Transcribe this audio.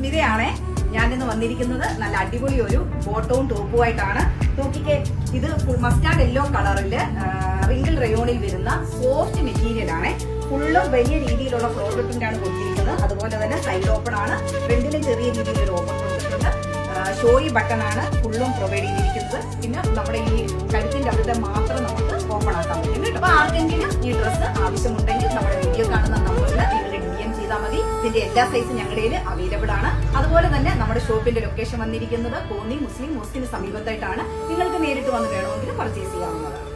സ്മിതയാണേ. ഞാനിന്ന് വന്നിരിക്കുന്നത് നല്ല അടിപൊളി ഒരു ബോട്ടവും ടോപ്പുമായിട്ടാണ്. നോക്കിക്കേ, ഇത് മസ്റ്റാർഡ് യെല്ലോ കളറില് റിങ്കിൾ റയോണിൽ വരുന്ന സോഫ്റ്റ് മെറ്റീരിയൽ ആണ്. ഫുള്ളും വലിയ രീതിയിലുള്ള ഫ്ലോർ പ്രിന്റ് ആണ് കൊടുത്തിരിക്കുന്നത്. അതുപോലെ തന്നെ സൈഡ് ഓപ്പൺ ആണ്. ഫ്രണ്ടിലും ചെറിയ രീതിയിൽ ഒരു ഓപ്പൺ കൊടുത്തിട്ടുണ്ട്. ഷോയി ബട്ടൺ ആണ് ഫുള്ളും പ്രൊവൈഡ് ചെയ്തിരിക്കുന്നത്. പിന്നെ നമ്മുടെ ഈ കഴുത്തിന്റെ അവിടെ മാത്രം നമുക്ക് ഓപ്പൺ ആക്കാൻ പറ്റും കേട്ടോ. അപ്പൊ ആർക്കെങ്കിലും ഈ ഡ്രസ്സ് ആവശ്യമുണ്ടെങ്കിൽ നമ്മുടെ വീഡിയോ കാണുന്ന നമ്പറിൽ നിങ്ങൾ DM ചെയ്താൽ മതി. ഇതിന്റെ എല്ലാ സൈസും ഞങ്ങളുടെ അവൈലബിൾ ആണ്. അതുപോലെ തന്നെ നമ്മുടെ ഷോപ്പിന്റെ ലൊക്കേഷൻ വന്നിരിക്കുന്നത് കോന്നി മുസ്ലിം മോസ്കിന് സമീപത്തായിട്ടാണ്. നിങ്ങൾക്ക് നേരിട്ട് വന്ന് വേണമെങ്കിൽ പർച്ചേസ് ചെയ്യാവുന്നതാണ്.